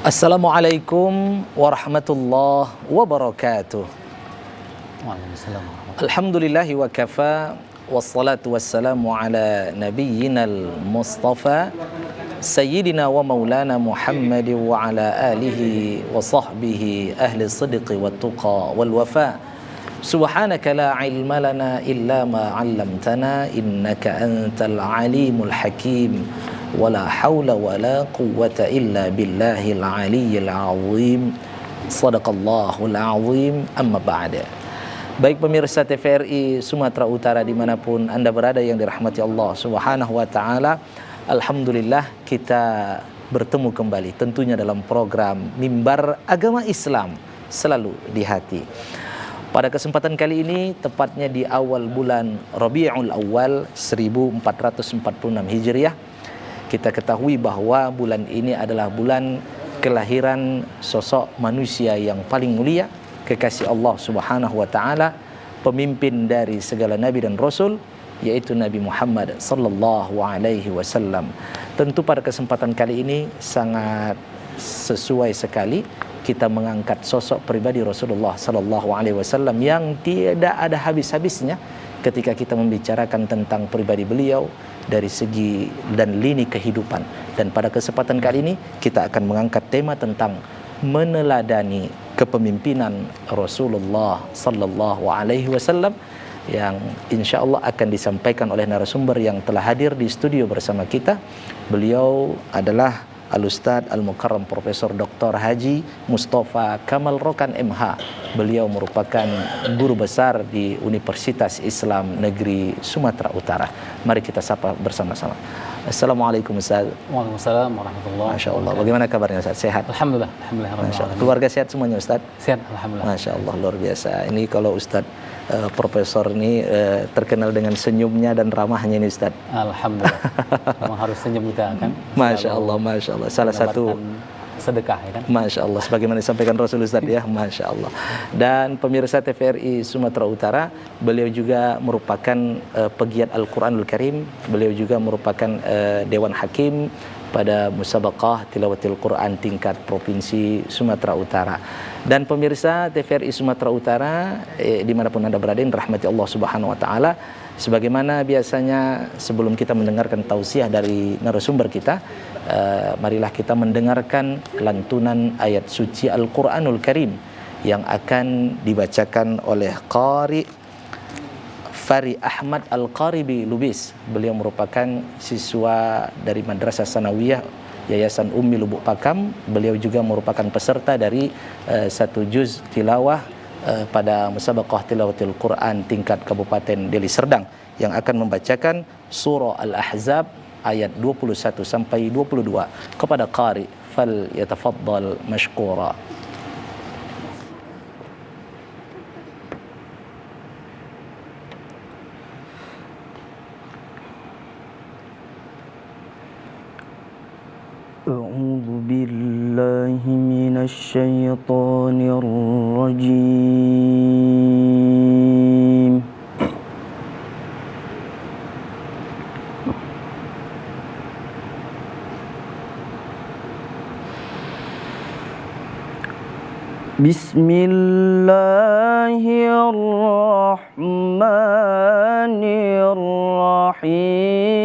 Assalamualaikum warahmatullahi wabarakatuh. Waalaikumsalam. Alhamdulillahi wa kafa, wassalatu wassalamu ala nabiyyinal mustafa Sayyidina wa maulana Muhammad wa ala alihi wa sahbihi ahli sidqi wa tuqa wal wafa. Subhanaka la ilma lana illa ma 'allamtana innaka antal alimul hakim. Wala haula wala quwwata illa billahil aliyyil azim. Sadaqallahul azim. Amma ba'da. Baik pemirsa TVRI Sumatera Utara dimanapun Anda berada yang dirahmati Allah Subhanahu wa taala, alhamdulillah kita bertemu kembali tentunya dalam program Mimbar Agama Islam Selalu di Hati. Pada kesempatan kali ini, tepatnya di awal bulan Rabiul Awal 1446 Hijriah, kita ketahui bahwa bulan ini adalah bulan kelahiran sosok manusia yang paling mulia, kekasih Allah Subhanahu wa taala, pemimpin dari segala nabi dan rasul, yaitu Nabi Muhammad sallallahu alaihi wasallam. Tentu pada kesempatan kali ini sangat sesuai sekali kita mengangkat sosok pribadi Rasulullah sallallahu alaihi wasallam yang tidak ada habis-habisnya ketika kita membicarakan tentang pribadi beliau dari segi dan lini kehidupan. Dan pada kesempatan kali ini kita akan mengangkat tema tentang meneladani kepemimpinan Rasulullah sallallahu alaihi wasallam yang insyaallah akan disampaikan oleh narasumber yang telah hadir di studio bersama kita. Beliau adalah Al-Ustadz Al-Mukarram Profesor Dr. Haji Mustafa Kamal Rokan MH. Beliau merupakan guru besar di Universitas Islam Negeri Sumatera Utara. Mari kita sapa bersama-sama. Assalamualaikum Ustaz. Waalaikumsalam warahmatullahi wabarakatuh. Masya Allah. Bagaimana kabarnya Ustaz? Sehat? Alhamdulillah. Masya Allah. Keluarga sehat semuanya Ustaz? Sehat, alhamdulillah. Masya Allah, luar biasa. Ini kalau Ustaz Profesor ini terkenal dengan senyumnya dan ramahnya ini Ustaz. Alhamdulillah. Memang harus senyum kita kan. Masya Allah, Masya Allah. Salah satu sedekah ya kan. Masya Allah, sebagaimana disampaikan Rasul Ustaz ya. Masya Allah. Dan pemirsa TVRI Sumatera Utara, beliau juga merupakan pegiat Al-Quranul Karim. Beliau juga merupakan Dewan Hakim pada Musabaqah Tilawatil Quran tingkat Provinsi Sumatera Utara. Dan pemirsa TVRI Sumatera Utara dimanapun Anda berada, rahmati Allah Subhanahu wa taala, sebagaimana biasanya sebelum kita mendengarkan tausiah dari narasumber kita, marilah kita mendengarkan lantunan ayat suci Al-Quranul Karim yang akan dibacakan oleh Qari Fari Ahmad Al-Qaribi Lubis. Beliau merupakan siswa dari Madrasah Sanawiyah Yayasan Ummi Lubuk Pakam. Beliau juga merupakan peserta dari satu juz tilawah pada Musabaqah Tilawatil Quran tingkat Kabupaten Deli Serdang yang akan membacakan surah Al-Ahzab ayat 21 sampai 22 kepada qari. Fal yatafaddal mashkura. أعوذ بالله من الشيطان الرجيم بسم الله الرحمن الرحيم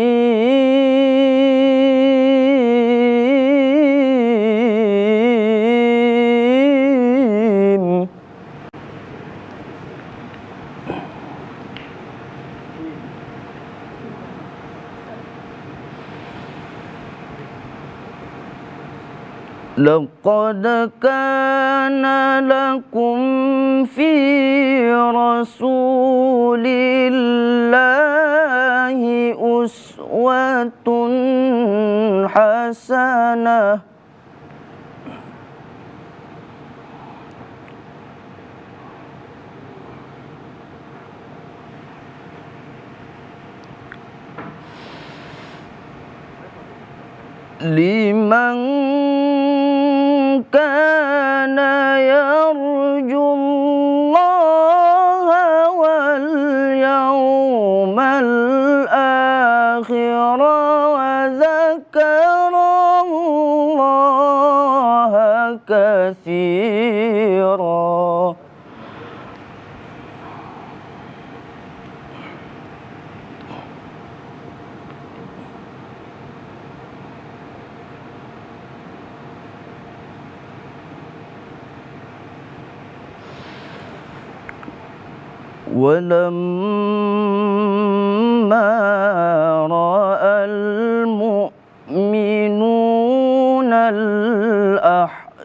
لقد كان لكم في رسول الله أسوة حسنة liman kana yarjullaha wal yawmal akhir wa dzakarallaha katsira. ولما رأى المؤمنون الأحزاب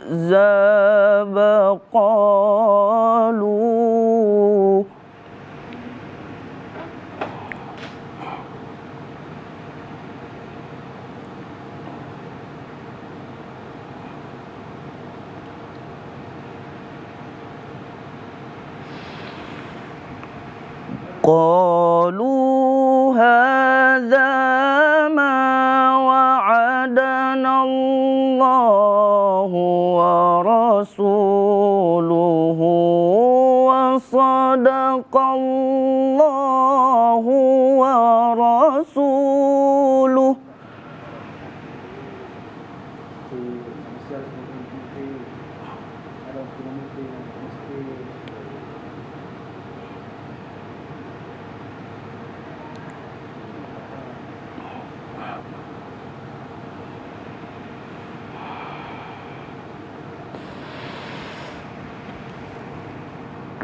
قالوا هذا ما وعدنا الله ورسوله وصدق الله ورسوله.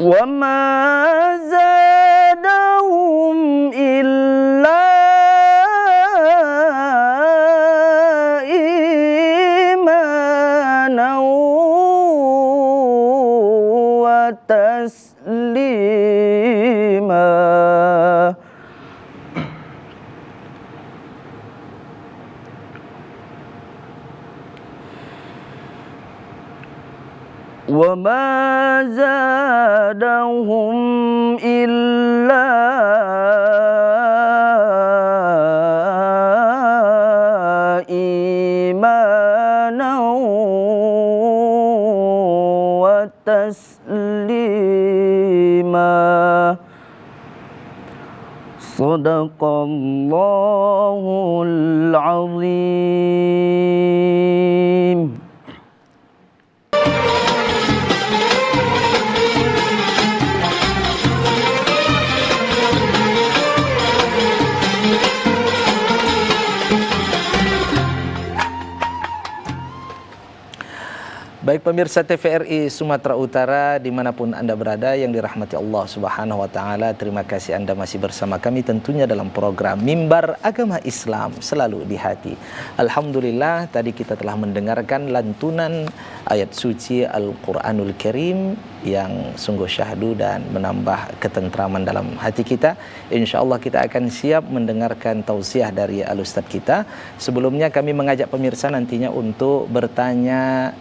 وما زادهم إلا إيمانا وتسليما. وما زادهم إلا إيمانا وتسليما. صدق الله العظيم. Baik pemirsa TVRI Sumatera Utara dimanapun Anda berada yang dirahmati Allah Subhanahu Wa Taala, terima kasih Anda masih bersama kami tentunya dalam program Mimbar Agama Islam Selalu di Hati. Alhamdulillah tadi kita telah mendengarkan lantunan ayat suci Al-Quranul Karim yang sungguh syahdu dan menambah ketentraman dalam hati kita. InsyaAllah kita akan siap mendengarkan tausiah dari Al-Ustadz kita. Sebelumnya kami mengajak pemirsa nantinya untuk bertanya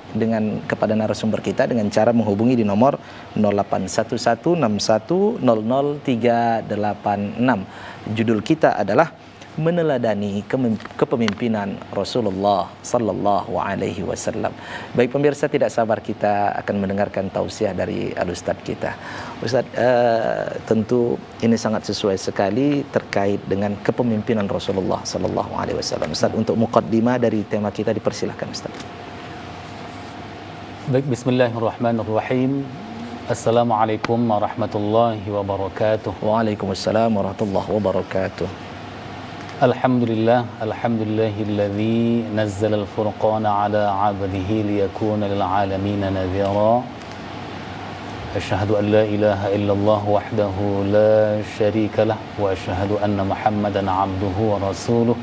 kepada narasumber kita dengan cara menghubungi di nomor 081161000386. Judul kita adalah meneladani kepemimpinan Rasulullah sallallahu alaihi wasallam. Baik pemirsa, tidak sabar kita akan mendengarkan tausiah dari Al-Ustadz kita. Ustadz, tentu ini sangat sesuai sekali terkait dengan kepemimpinan Rasulullah sallallahu alaihi wasallam. Ustadz, untuk muqaddimah dari tema kita dipersilahkan Ustadz. Baik, bismillahirrahmanirrahim. Assalamualaikum warahmatullahi wabarakatuh. Waalaikumsalam warahmatullahi wabarakatuh. Alhamdulillahilladzi nazzala al-furqana ala 'abdihi liyakuna lil 'alamin nadhira. Asyhadu an la ilaha illallah wahdahu la syarika lah wa asyhadu anna Muhammadan 'abduhu wa rasuluh.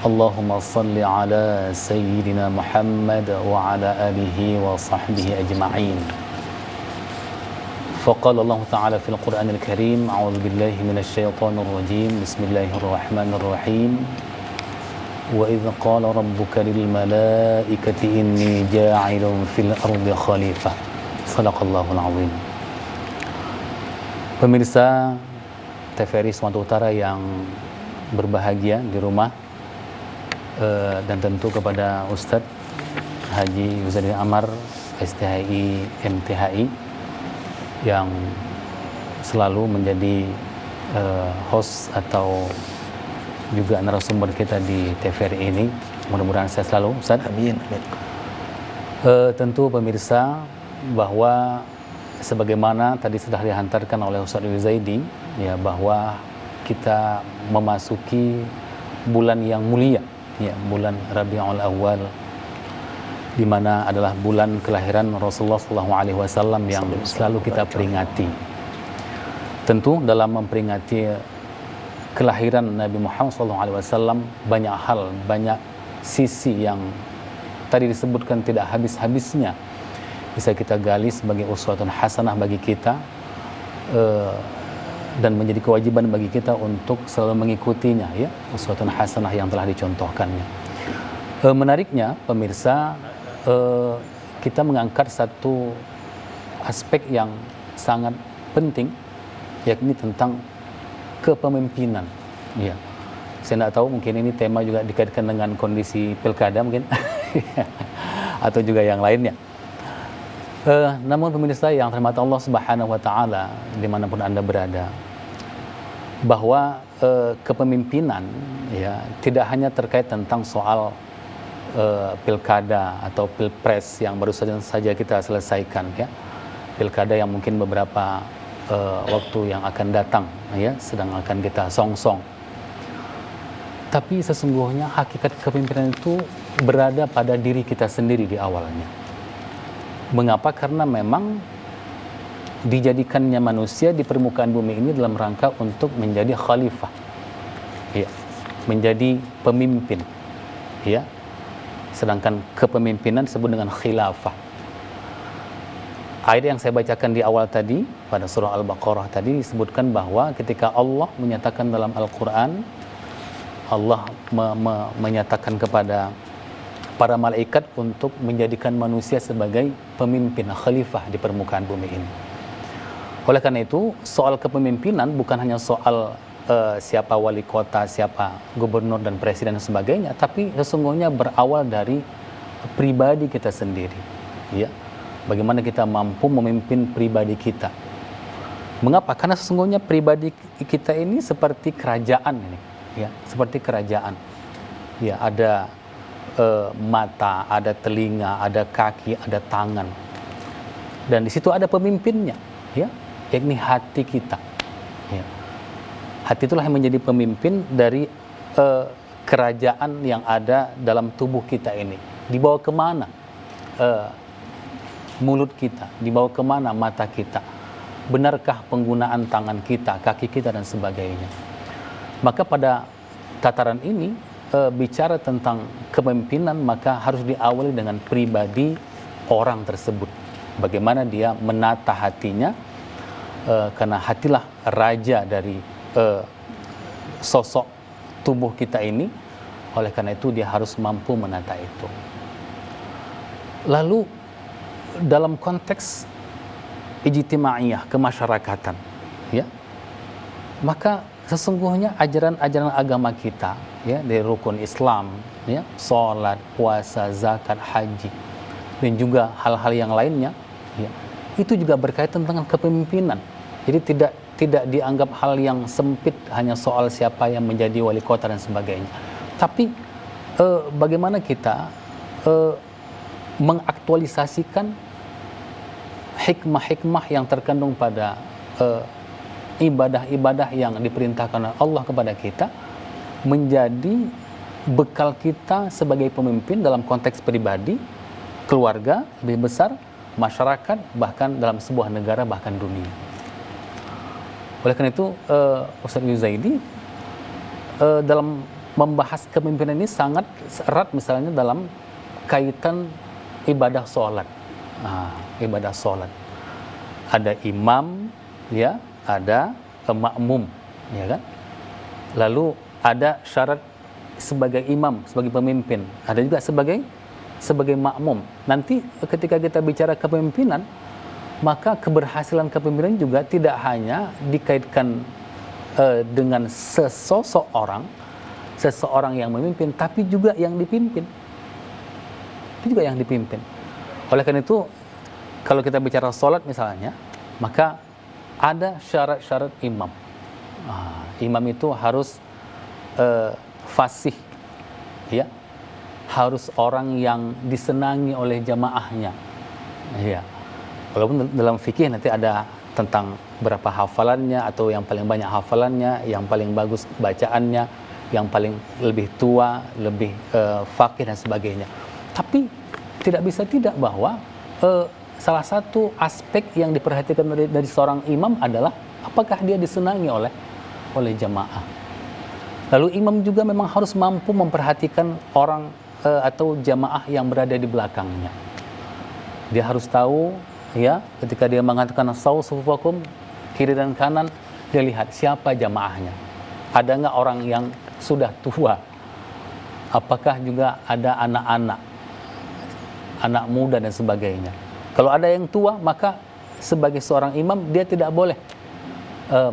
Allahumma salli ala sayyidina Muhammad wa ala alihi wa sahbihi ajma'in. Faqala Allah Ta'ala fil Qur'anil Karim, a'udzu billahi minasy syaithanir rajim. Bismillahirrahmanirrahim. Wa idz qala rabbuka lil malaikati inni ja'ilun fil ardi khalifah. Shadaqallahul azim. Pemirsa TVRI Sumatera Utara yang berbahagia di rumah, dan tentu kepada Ustadz Haji Yuzadin Amar STHI MTHI yang selalu menjadi host atau juga narasumber kita di TVRI ini. Mudah-mudahan saya selalu, Ustaz. Amin. Tentu pemirsa bahwa sebagaimana tadi sudah dihantarkan oleh Ustaz Yuzaidi, ya, bahwa kita memasuki bulan yang mulia, ya, bulan Rabiul Awal, di mana adalah bulan kelahiran Rasulullah SAW yang selalu kita peringati. Tentu dalam memperingati kelahiran Nabi Muhammad SAW banyak hal, banyak sisi yang tadi disebutkan tidak habis-habisnya bisa kita gali sebagai uswatun hasanah bagi kita, dan menjadi kewajiban bagi kita untuk selalu mengikutinya, ya, uswatun hasanah yang telah dicontohkannya. Menariknya pemirsa, kita mengangkat satu aspek yang sangat penting, yakni tentang kepemimpinan. Ya, saya tidak tahu, mungkin ini tema juga dikaitkan dengan kondisi pilkada mungkin atau juga yang lainnya. Namun pemirsa yang terhormat Allah Subhanahu Wa Taala dimanapun Anda berada, bahwa kepemimpinan, ya, tidak hanya terkait tentang soal pilkada atau pilpres yang baru saja kita selesaikan, ya, pilkada yang mungkin beberapa waktu yang akan datang, ya, sedang akan kita songsong. Tapi sesungguhnya hakikat kepemimpinan itu berada pada diri kita sendiri di awalnya. Mengapa? Karena memang dijadikannya manusia di permukaan bumi ini dalam rangka untuk menjadi khalifah, ya, menjadi pemimpin, ya. Sedangkan kepemimpinan disebut dengan khilafah. Ayat yang saya bacakan di awal tadi pada surah Al-Baqarah tadi disebutkan bahwa ketika Allah menyatakan dalam Al-Quran, Allah menyatakan kepada para malaikat untuk menjadikan manusia sebagai pemimpin, khalifah di permukaan bumi ini. Oleh karena itu, soal kepemimpinan bukan hanya soal siapa wali kota, siapa gubernur dan presiden dan sebagainya, tapi sesungguhnya berawal dari pribadi kita sendiri, ya. Bagaimana kita mampu memimpin pribadi kita. Mengapa? Karena sesungguhnya pribadi kita ini seperti kerajaan ini, ya, seperti kerajaan. Ya, ada mata, ada telinga, ada kaki, ada tangan. Dan di situ ada pemimpinnya, ya, yakni hati kita. Ya. Hati itulah yang menjadi pemimpin dari kerajaan yang ada dalam tubuh kita ini. Dibawa kemana mulut kita, dibawa kemana mata kita, benarkah penggunaan tangan kita, kaki kita dan sebagainya. Maka pada tataran ini bicara tentang kepemimpinan maka harus diawali dengan pribadi orang tersebut. Bagaimana dia menata hatinya, karena hatilah raja dari sosok tubuh kita ini. Oleh karena itu dia harus mampu menata itu. Lalu dalam konteks ijtimaiyah, kemasyarakatan, ya, maka sesungguhnya ajaran-ajaran agama kita, ya, dari rukun Islam, ya, sholat, puasa, zakat, haji, dan juga hal-hal yang lainnya, ya, itu juga berkaitan dengan kepemimpinan. Jadi tidak dianggap hal yang sempit hanya soal siapa yang menjadi wali kota dan sebagainya. Tapi bagaimana kita mengaktualisasikan hikmah-hikmah yang terkandung pada ibadah-ibadah yang diperintahkan oleh Allah kepada kita menjadi bekal kita sebagai pemimpin dalam konteks pribadi, keluarga, lebih besar, masyarakat, bahkan dalam sebuah negara, bahkan dunia. Oleh karena itu, Ustaz Yuzaidi dalam membahas kepemimpinan ini sangat erat, misalnya dalam kaitan ibadah sholat. Ibadah sholat. Ada imam, ya, ada makmum, ya kan? Lalu ada syarat sebagai imam, sebagai pemimpin. Ada juga sebagai makmum. Nanti ketika kita bicara kepemimpinan, maka keberhasilan kepemimpinan juga tidak hanya dikaitkan dengan sesosok orang, seseorang yang memimpin, tapi juga yang dipimpin. Itu juga yang dipimpin. Oleh karena itu, kalau kita bicara sholat misalnya, maka ada syarat-syarat imam. Imam itu harus fasih, ya, harus orang yang disenangi oleh jamaahnya, ya. Walaupun dalam fikih nanti ada tentang berapa hafalannya, atau yang paling banyak hafalannya, yang paling bagus bacaannya, yang paling lebih tua, lebih faqih dan sebagainya. Tapi tidak bisa tidak bahwa salah satu aspek yang diperhatikan dari seorang imam adalah apakah dia disenangi oleh jamaah. Lalu imam juga memang harus mampu memperhatikan orang atau jamaah yang berada di belakangnya. Dia harus tahu, ya, ketika dia mengatakan sawu sufufakum, kiri dan kanan, dia lihat siapa jamaahnya. Ada nggak orang yang sudah tua? Apakah juga ada anak-anak, anak muda dan sebagainya? Kalau ada yang tua, maka sebagai seorang imam dia tidak boleh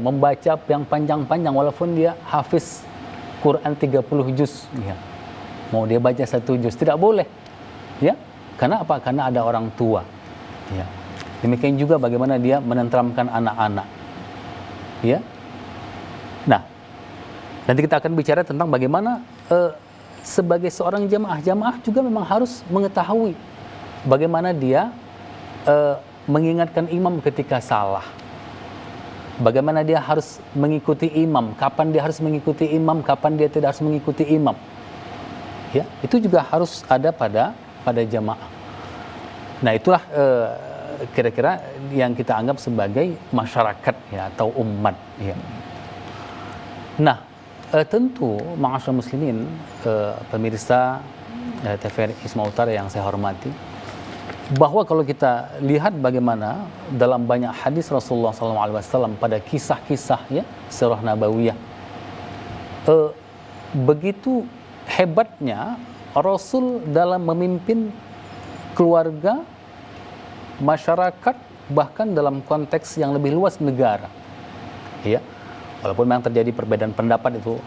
membaca yang panjang-panjang walaupun dia hafiz Quran 30 juz, ya. Mau dia baca 1 juz tidak boleh, ya. Karena apa? Karena ada orang tua, ya. Demikian juga bagaimana dia menenteramkan anak-anak, ya. Nah, nanti kita akan bicara tentang bagaimana sebagai seorang jamaah juga memang harus mengetahui bagaimana dia mengingatkan imam ketika salah. Bagaimana dia harus mengikuti imam, kapan dia harus mengikuti imam, kapan dia tidak harus mengikuti imam. Ya, itu juga harus ada pada jamaah. Nah, itulah kira-kira yang kita anggap sebagai masyarakat, ya, atau umat, ya. Nah, tentu ma'asyiral muslimin, pemirsa TVRI Hizma Utara yang saya hormati, bahwa kalau kita lihat bagaimana dalam banyak hadis Rasulullah SAW pada kisah-kisah, ya, sirah nabawiyah, begitu hebatnya Rasul dalam memimpin keluarga, masyarakat, bahkan dalam konteks yang lebih luas negara, ya. Walaupun memang terjadi perbedaan pendapat itu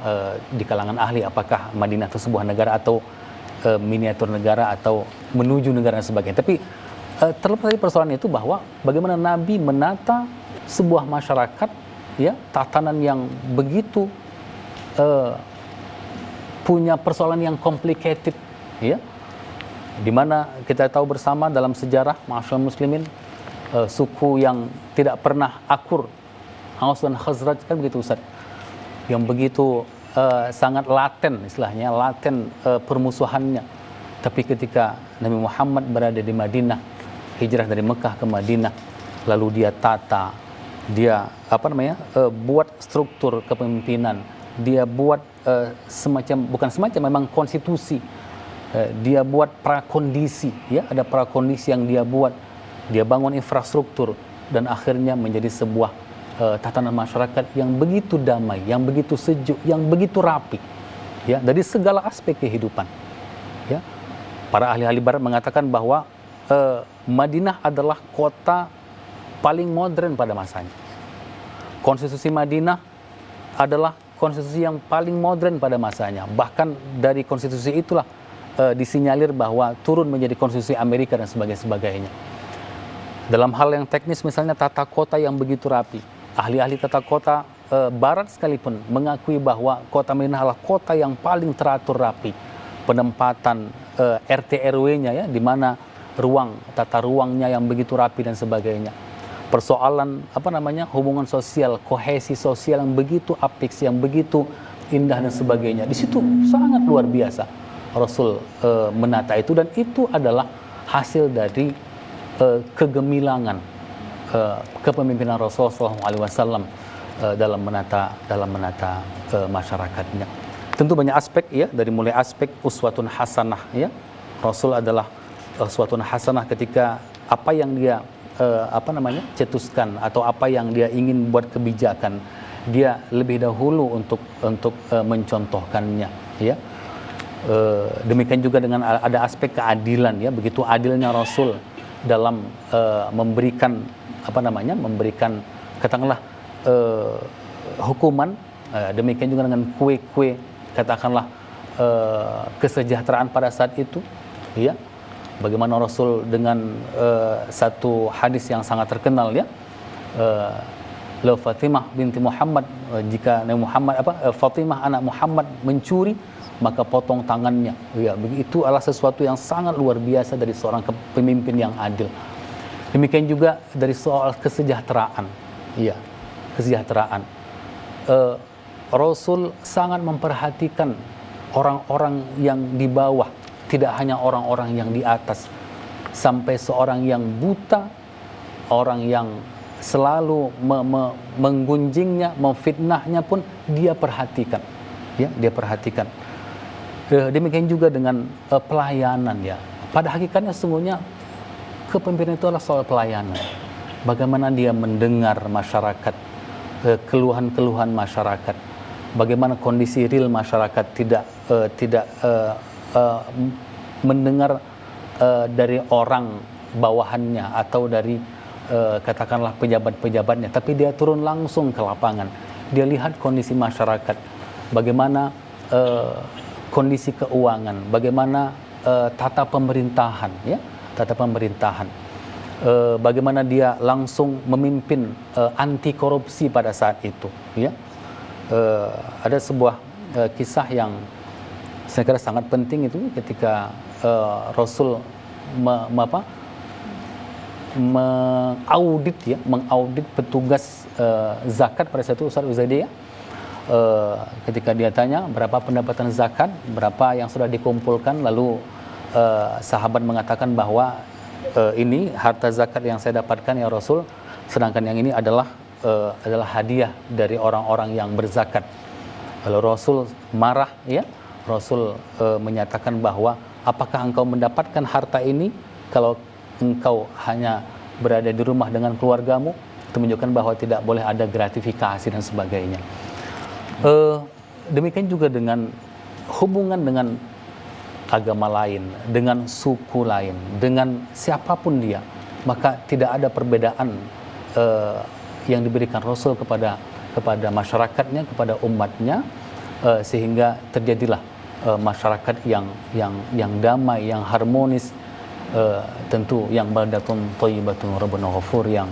di kalangan ahli, apakah Madinah itu sebuah negara atau miniatur negara atau menuju negara dan sebagainya. Tapi terlepas dari persoalan itu, bahwa bagaimana Nabi menata sebuah masyarakat, ya, tatanan yang begitu punya persoalan yang complicated, ya, di mana kita tahu bersama dalam sejarah ma'asyiral muslimin, suku yang tidak pernah akur, Aus dan Khazraj, kan begitu Ustaz, yang begitu sangat laten, istilahnya laten permusuhannya. Tapi ketika Nabi Muhammad berada di Madinah, hijrah dari Mekah ke Madinah, lalu dia tata, dia buat struktur kepemimpinan, dia buat memang konstitusi, dia buat prakondisi, ya, ada prakondisi yang dia buat, dia bangun infrastruktur, dan akhirnya menjadi sebuah tatanan masyarakat yang begitu damai, yang begitu sejuk, yang begitu rapi, ya, dari segala aspek kehidupan, ya. Para ahli-ahli barat mengatakan bahwa Madinah adalah kota paling modern pada masanya. Konstitusi Madinah adalah konstitusi yang paling modern pada masanya. Bahkan dari konstitusi itulah disinyalir bahwa turun menjadi konstitusi Amerika dan sebagainya. Dalam hal yang teknis, misalnya tata kota yang begitu rapi, ahli-ahli tata kota barat sekalipun mengakui bahwa kota Madinah adalah kota yang paling teratur rapi. Penempatan RT RW-nya, ya, di mana tata ruangnya yang begitu rapi dan sebagainya. Persoalan hubungan sosial, kohesi sosial yang begitu apik, yang begitu indah dan sebagainya. Di situ sangat luar biasa Rasul menata itu, dan itu adalah hasil dari kegemilangan kepemimpinan Rasulullah SAW dalam menata masyarakatnya. Tentu banyak aspek, ya, dari mulai aspek uswatun hasanah, ya. Rasul adalah uswatun hasanah ketika apa yang dia cetuskan atau apa yang dia ingin buat kebijakan, dia lebih dahulu untuk mencontohkannya, ya. Demikian juga dengan ada aspek keadilan, ya, begitu adilnya Rasul dalam memberikan katakanlah hukuman. Demikian juga dengan kue-kue katakanlah kesejahteraan pada saat itu, ya. Bagaimana Rasul dengan satu hadis yang sangat terkenal, ya. La Fatimah binti Muhammad, jika Nabi Muhammad Fatimah anak Muhammad mencuri, maka potong tangannya. Ya, itu adalah sesuatu yang sangat luar biasa dari seorang pemimpin yang adil. Demikian juga dari soal kesejahteraan. Ya, kesejahteraan. Rasul sangat memperhatikan orang-orang yang di bawah, tidak hanya orang-orang yang di atas. Sampai seorang yang buta, orang yang selalu menggunjingnya, memfitnahnya pun dia perhatikan. Ya, dia perhatikan. Demikian juga dengan pelayanan, ya. Pada hakikatnya sesungguhnya kepemimpinan itu adalah soal pelayanan. Bagaimana dia mendengar masyarakat, keluhan-keluhan masyarakat. Bagaimana kondisi real masyarakat, tidak mendengar dari orang bawahannya atau dari katakanlah pejabat-pejabatnya, tapi dia turun langsung ke lapangan. Dia lihat kondisi masyarakat, bagaimana kondisi keuangan, bagaimana tata pemerintahan, ya, tata pemerintahan. Bagaimana dia langsung memimpin anti korupsi pada saat itu, ya. Ada sebuah kisah yang saya kira sangat penting itu ketika Rasul mengaudit petugas zakat pada saat itu, Ustaz Uzaidi, ya. Ketika dia tanya berapa pendapatan zakat, berapa yang sudah dikumpulkan, lalu sahabat mengatakan bahwa ini harta zakat yang saya dapatkan ya Rasul, sedangkan yang ini adalah hadiah dari orang-orang yang berzakat. Lalu Rasul marah, ya. Rasul menyatakan bahwa apakah engkau mendapatkan harta ini kalau engkau hanya berada di rumah dengan keluargamu? Itu menunjukkan bahwa tidak boleh ada gratifikasi dan sebagainya. Demikian juga dengan hubungan dengan agama lain, dengan suku lain, dengan siapapun dia, maka tidak ada perbedaan yang diberikan Rasul kepada masyarakatnya, kepada umatnya, sehingga terjadilah masyarakat yang damai, yang harmonis, tentu yang baldatun thayyibatun rabbuna ghafur, yang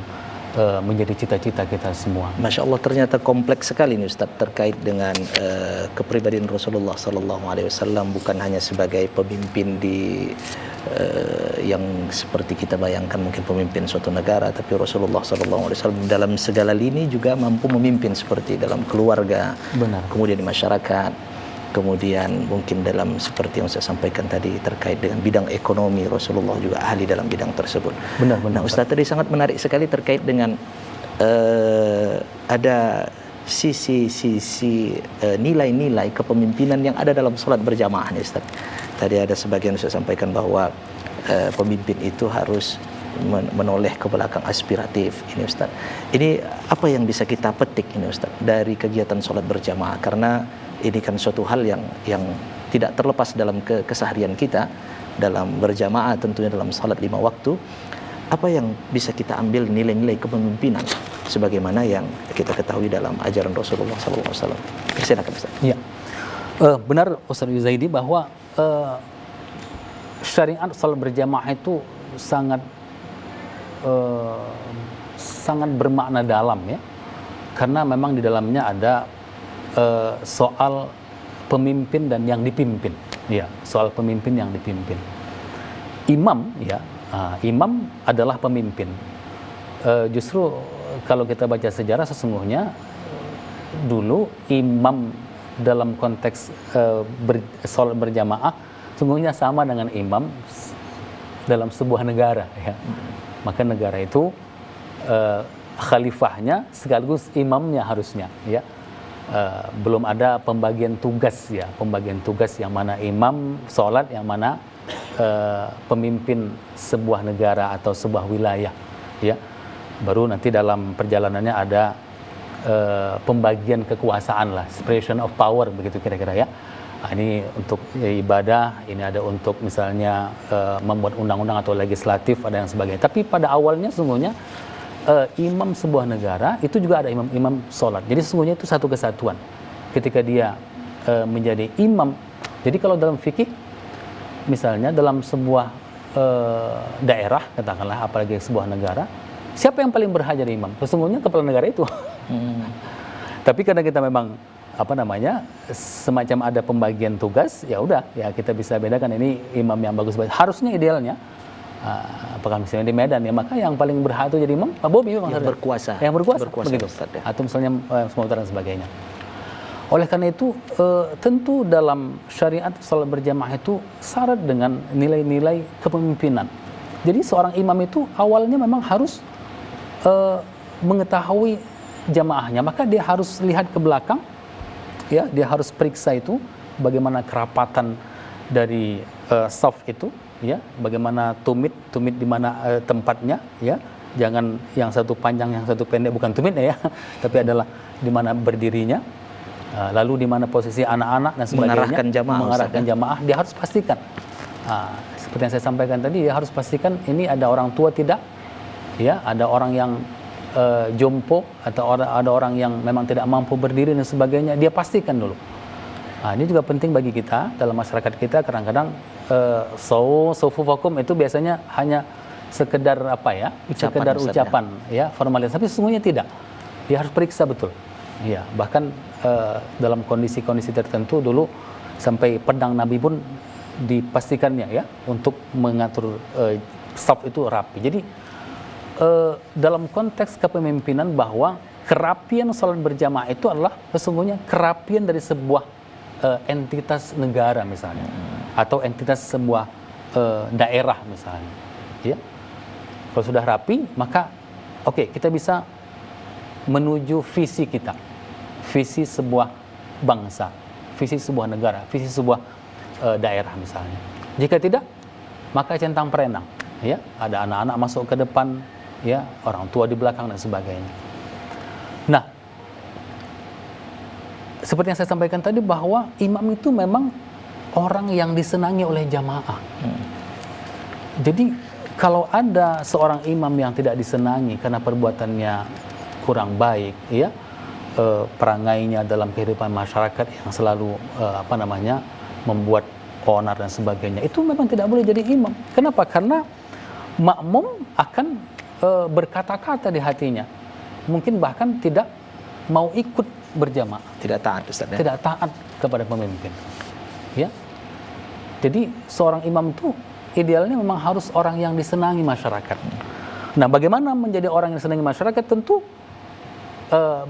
menjadi cita-cita kita semua. Masya Allah, ternyata kompleks sekali nih Ustaz terkait dengan kepribadian Rasulullah Sallallahu Alaihi Wasallam, bukan hanya sebagai pemimpin yang seperti kita bayangkan mungkin pemimpin suatu negara, tapi Rasulullah Sallallahu Alaihi Wasallam dalam segala lini juga mampu memimpin, seperti dalam keluarga, benar, kemudian di masyarakat. Kemudian mungkin dalam seperti yang saya sampaikan tadi terkait dengan bidang ekonomi, Rasulullah juga ahli dalam bidang tersebut. Benar. Nah, Ustaz tadi sangat menarik sekali terkait dengan ada sisi nilai-nilai kepemimpinan yang ada dalam salat berjamaah nih Ustaz. Tadi ada sebagian saya sampaikan bahwa pemimpin itu harus menoleh ke belakang aspiratif ini Ustaz. Ini apa yang bisa kita petik ini Ustaz dari kegiatan salat berjamaah, karena ini kan suatu hal yang tidak terlepas dalam keseharian kita dalam berjamaah, tentunya dalam salat 5 waktu. Apa yang bisa kita ambil nilai-nilai kepemimpinan sebagaimana yang kita ketahui dalam ajaran Rasulullah SAW? Silakan Ustaz. Ya, benar Ustaz Uzaidi bahwa syariat salat berjamaah itu sangat bermakna dalam, ya, karena memang di dalamnya ada soal pemimpin dan yang dipimpin, ya, soal pemimpin yang dipimpin. Imam, ya, imam adalah pemimpin. Justru kalau kita baca sejarah, sesungguhnya dulu imam dalam konteks salat berjamaah sesungguhnya sama dengan imam dalam sebuah negara, ya. Maka negara itu khalifahnya sekaligus imamnya harusnya, ya. Belum ada pembagian tugas, ya, pembagian tugas yang mana imam sholat, yang mana pemimpin sebuah negara atau sebuah wilayah, ya. Baru nanti dalam perjalanannya ada pembagian kekuasaan lah, separation of power, begitu kira-kira, ya. Nah, ini untuk ibadah, ini ada untuk misalnya membuat undang-undang atau legislatif, ada yang sebagainya. Tapi pada awalnya sesungguhnya imam sebuah negara itu juga ada imam sholat. Jadi sesungguhnya itu satu kesatuan. Ketika dia menjadi imam. Jadi kalau dalam fikih, misalnya dalam sebuah daerah, katakanlah apalagi sebuah negara, siapa yang paling berhak jadi imam? Sesungguhnya kepala negara itu. Tapi karena kita memang semacam ada pembagian tugas, ya udah, ya kita bisa bedakan ini imam yang bagus. Harusnya idealnya, apakah misalnya di Medan ya, maka yang paling berhak itu jadi imam Pak Bobi memang yang berkuasa. Yang berkuasa begitu. Ustaz, ya. Atau misalnya Sumatera dan sebagainya. Oleh karena itu, tentu dalam syariat salat berjamaah itu syarat dengan nilai-nilai kepemimpinan. Jadi seorang imam itu awalnya memang harus mengetahui jamaahnya, maka dia harus lihat ke belakang, ya, dia harus periksa itu bagaimana kerapatan dari saf itu, ya, bagaimana tumit di mana tempatnya, ya, jangan yang satu panjang yang satu pendek, bukan tumitnya ya, tapi adalah di mana berdirinya, lalu di mana posisi anak-anak dan sebagainya, mengarahkan jamaah, dia harus pastikan. Seperti yang saya sampaikan tadi, dia harus pastikan ini ada orang tua tidak, ya, ada orang yang jompo atau ada orang yang memang tidak mampu berdiri dan sebagainya, dia pastikan dulu. Ini juga penting bagi kita dalam masyarakat kita. Kadang-kadang sofufakum itu biasanya hanya sekedar ucapan ya, formalitas, tapi sesungguhnya tidak. Dia harus periksa betul. Ya, bahkan dalam kondisi-kondisi tertentu dulu sampai pedang Nabi pun dipastikannya ya untuk mengatur saf itu rapi. Jadi dalam konteks kepemimpinan bahwa kerapian salat berjamaah itu adalah sesungguhnya kerapian dari sebuah entitas negara misalnya, atau entitas sebuah daerah misalnya, ya. Kalau sudah rapi, maka oke, kita bisa menuju visi kita, visi sebuah bangsa, visi sebuah negara, visi sebuah daerah misalnya. Jika tidak, maka centang perenang, ya, ada anak-anak masuk ke depan, ya, orang tua di belakang dan sebagainya. Nah, seperti yang saya sampaikan tadi bahwa imam itu memang orang yang disenangi oleh jamaah. Jadi kalau ada seorang imam yang tidak disenangi karena perbuatannya kurang baik, ya, perangainya dalam kehidupan masyarakat yang selalu membuat onar dan sebagainya, itu memang tidak boleh jadi imam. Kenapa? Karena makmum akan berkata-kata di hatinya, mungkin bahkan tidak mau ikut berjamaah, tidak taat, Ustaz, ya? Tidak taat kepada pemimpin, ya. Jadi seorang imam itu idealnya memang harus orang yang disenangi masyarakat. Nah, bagaimana menjadi orang yang disenangi masyarakat? Tentu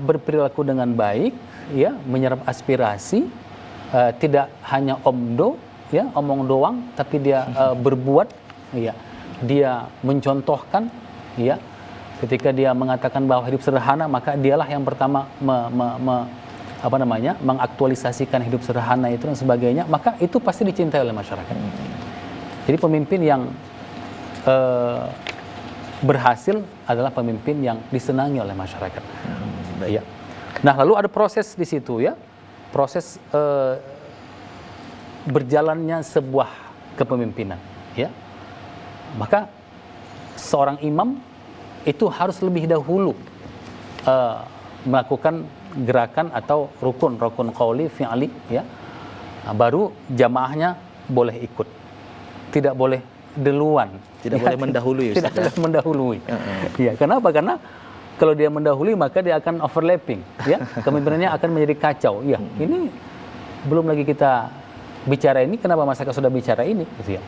berperilaku dengan baik, ya, menyerap aspirasi, tidak hanya ya, omong doang, tapi dia berbuat, ya, dia mencontohkan, ya. Ketika dia mengatakan bahwa hidup sederhana, maka dialah yang pertama mengaktualisasikan hidup sederhana itu dan sebagainya, maka itu pasti dicintai oleh masyarakat. Jadi pemimpin yang berhasil adalah pemimpin yang disenangi oleh masyarakat. Ya. Nah, lalu ada proses di situ, ya, proses berjalannya sebuah kepemimpinan, ya. Maka seorang imam itu harus lebih dahulu melakukan gerakan atau rukun qauli fi'li, ya. Baru jamaahnya boleh ikut. Tidak boleh duluan. Tidak boleh mendahului, Ustaz. Tidak boleh mendahului. Ya, kenapa? Karena kalau dia mendahului maka dia akan overlapping, ya. Kepemimpinannya akan menjadi kacau. Ya, ini belum lagi kita bicara ini, kenapa masyarakat sudah bicara ini, gitu ya.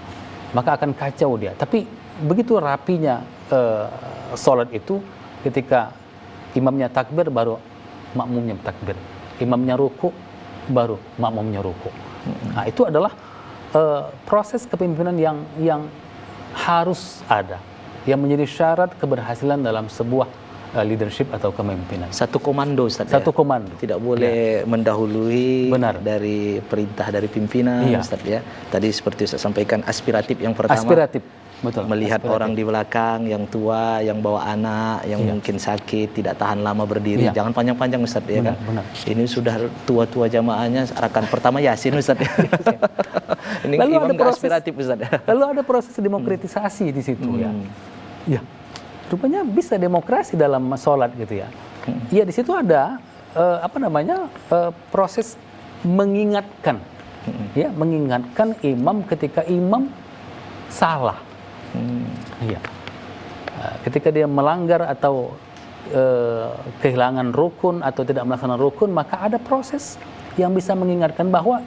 Maka akan kacau dia. Tapi begitu rapinya salat itu, ketika imamnya takbir baru makmumnya takbir, imamnya ruku baru makmumnya ruku. Nah, itu adalah proses kepemimpinan yang harus ada, yang menjadi syarat keberhasilan dalam sebuah leadership atau kepemimpinan. Satu komando, Ustaz. Satu komando. Tidak boleh mendahului. Benar. Dari perintah dari pimpinan, Ustaz, ya. Tadi seperti Ustaz sampaikan, aspiratif yang pertama. Aspiratif. Betul. Melihat orang di belakang yang tua, yang bawa anak, yang mungkin sakit, tidak tahan lama berdiri. Jangan panjang-panjang, Ustaz, ya kan? Benar. Ini sudah tua-tua jamaahnya, rekan pertama Yasin, Ustaz. Ini lalu imam ada proses aspiratif, Ustaz. Lalu ada proses demokratisasi di situ, ya. Ya. Rupanya bisa demokrasi dalam sholat, gitu ya. Ya, di situ ada proses mengingatkan, ya, mengingatkan imam ketika imam salah. Ya. Ketika dia melanggar atau kehilangan rukun atau tidak melaksanakan rukun, maka ada proses yang bisa mengingatkan bahwa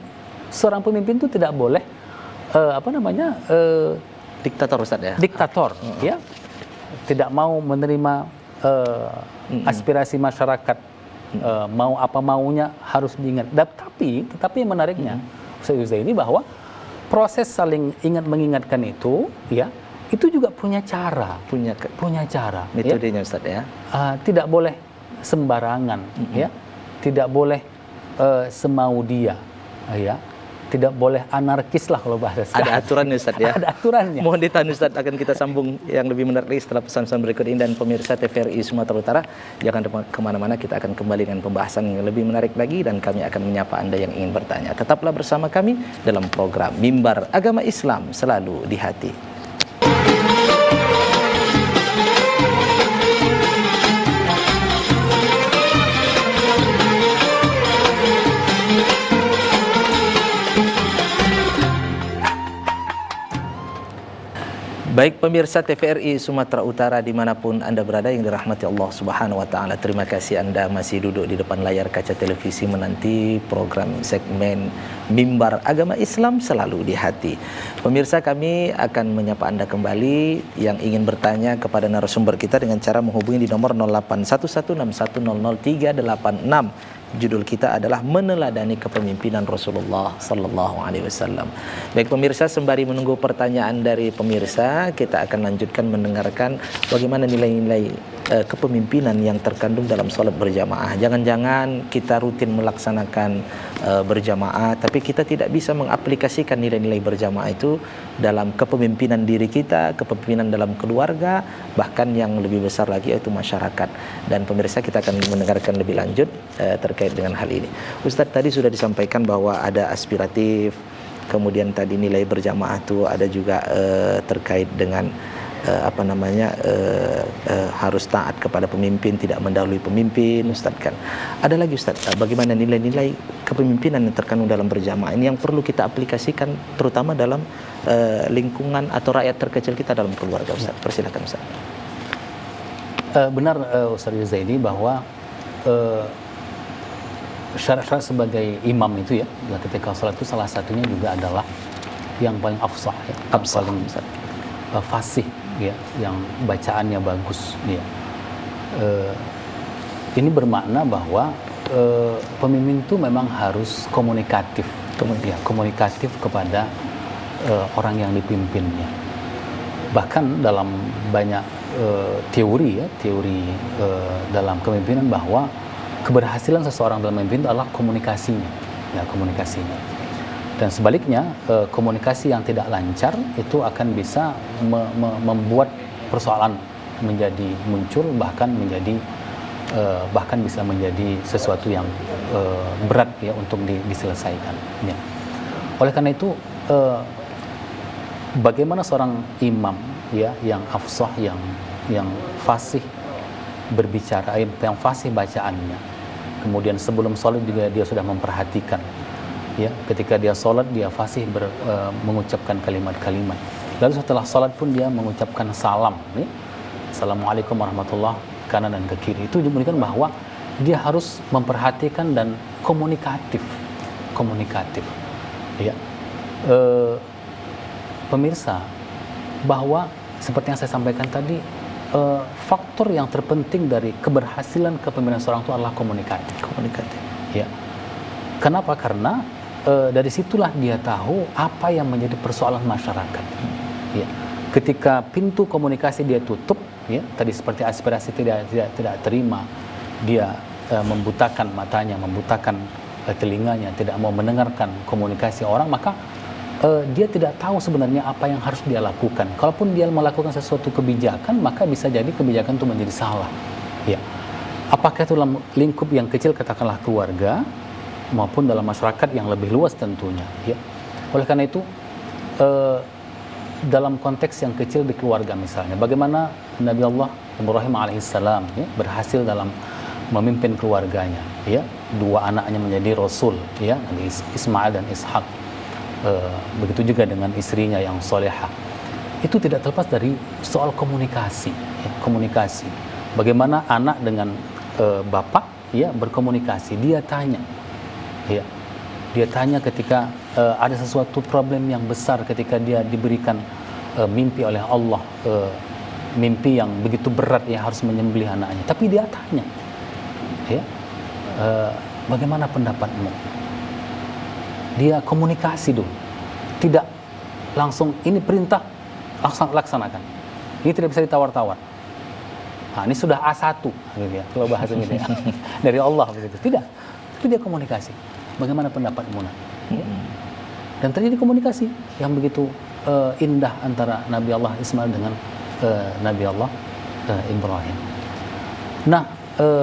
seorang pemimpin itu tidak boleh Diktator Ustaz ya. diktator, ya, tidak mau menerima aspirasi masyarakat, mau apa maunya harus diingat. Tetapi yang menariknya, Ustaz ini bahwa proses saling ingat mengingatkan itu, ya, itu juga punya cara, punya cara, metodenya, ya? Ustaz ya. Tidak boleh sembarangan, ya, tidak boleh semau dia, ya. Tidak boleh anarkis lah kalau bahasa sekarang. Ada aturannya Ustaz ya. Ada aturannya. Mohon ditahan Ustaz, akan kita sambung yang lebih menarik setelah pesan-pesan berikut ini. Dan pemirsa TVRI Sumatera Utara, jangan kemana-mana, kita akan kembali dengan pembahasan yang lebih menarik lagi dan kami akan menyapa Anda yang ingin bertanya. Tetaplah bersama kami dalam program Mimbar Agama Islam Selalu di Hati. Baik pemirsa TVRI Sumatera Utara dimanapun Anda berada yang dirahmati Allah Subhanahu Wa Taala, terima kasih Anda masih duduk di depan layar kaca televisi menanti program segmen Mimbar Agama Islam Selalu di Hati. Pemirsa, kami akan menyapa Anda kembali yang ingin bertanya kepada narasumber kita dengan cara menghubungi di nomor 081161000386. Judul kita adalah meneladani kepemimpinan Rasulullah Sallallahu Alaihi Wasallam. Baik pemirsa, sembari menunggu pertanyaan dari pemirsa, kita akan lanjutkan mendengarkan bagaimana nilai-nilai kepemimpinan yang terkandung dalam sholat berjamaah. Jangan-jangan kita rutin melaksanakan berjamaah, tapi kita tidak bisa mengaplikasikan nilai-nilai berjamaah itu dalam kepemimpinan diri kita, kepemimpinan dalam keluarga, bahkan yang lebih besar lagi yaitu masyarakat. Dan pemirsa, kita akan mendengarkan lebih lanjut terkait dengan hal ini. Ustadz tadi sudah disampaikan bahwa ada aspiratif, kemudian tadi nilai berjamaah itu ada juga terkait dengan harus taat kepada pemimpin, tidak mendahului pemimpin, Ustaz kan. Ada lagi Ustaz, bagaimana nilai-nilai kepemimpinan yang terkandung dalam berjamaah ini yang perlu kita aplikasikan terutama dalam lingkungan atau rakyat terkecil kita dalam keluarga, Ustaz. Persilakan Ustaz. Benar Ustaz Zaidi bahwa syarat-syarat sebagai imam itu ya, ketika sholat itu salah satunya juga adalah yang paling afsah, ya, paling fasih, ya, yang bacaannya bagus, ya. Ini bermakna bahwa pemimpin itu memang harus komunikatif, ya, komunikatif kepada orang yang dipimpinnya. Bahkan dalam banyak teori dalam kepemimpinan bahwa keberhasilan seseorang dalam memimpin adalah komunikasinya, ya, komunikasinya. Dan sebaliknya, komunikasi yang tidak lancar itu akan bisa membuat persoalan menjadi muncul, bahkan bisa menjadi sesuatu yang berat, ya, untuk diselesaikan. Ya. Oleh karena itu, bagaimana seorang imam, ya, yang afsah, yang fasih berbicara, yang fasih bacaannya, kemudian sebelum sholat juga dia sudah memperhatikan, ya, ketika dia sholat dia fasih mengucapkan kalimat-kalimat, lalu setelah sholat pun dia mengucapkan salam, ya, Assalamualaikum warahmatullahi kanan dan ke kiri. Itu menunjukkan bahwa dia harus memperhatikan dan komunikatif, ya. Pemirsa, bahwa seperti yang saya sampaikan tadi, faktor yang terpenting dari keberhasilan kepemimpinan seorang itu adalah komunikatif, ya. Kenapa? Karena dari situlah dia tahu apa yang menjadi persoalan masyarakat, ya. Ketika pintu komunikasi dia tutup, ya, tadi seperti aspirasi tidak terima, dia membutakan matanya, membutakan telinganya, tidak mau mendengarkan komunikasi orang, maka dia tidak tahu sebenarnya apa yang harus dia lakukan. Kalaupun dia melakukan sesuatu kebijakan, maka bisa jadi kebijakan itu menjadi salah, ya. Apakah itu dalam lingkup yang kecil, katakanlah keluarga, maupun dalam masyarakat yang lebih luas tentunya, ya. Oleh karena itu, dalam konteks yang kecil di keluarga misalnya, bagaimana Nabi Allah Ibrahim alaihissalam, ya, berhasil dalam memimpin keluarganya, ya. dua anaknya menjadi rasul, ya, Nabi Ismail dan Ishak. Begitu juga dengan istrinya yang solehah. Itu tidak terlepas dari soal komunikasi, ya, komunikasi. Bagaimana anak dengan bapak, ya, berkomunikasi. Dia tanya, ya, dia tanya ketika ada sesuatu problem yang besar, ketika dia diberikan mimpi oleh Allah, mimpi yang begitu berat, ya, harus menyembelih anaknya. Tapi dia tanya, ya, bagaimana pendapatmu? Dia komunikasi dulu, tidak langsung ini perintah laksanakan. Ini tidak bisa ditawar-tawar. Nah, ini sudah A1, gitu ya, kalau bahasa ini ya. Dari Allah begitu. Tidak, tapi dia komunikasi. Bagaimana pendapatmu? Dan terjadi komunikasi yang begitu indah antara Nabi Allah Ismail dengan Nabi Allah Ibrahim. Nah,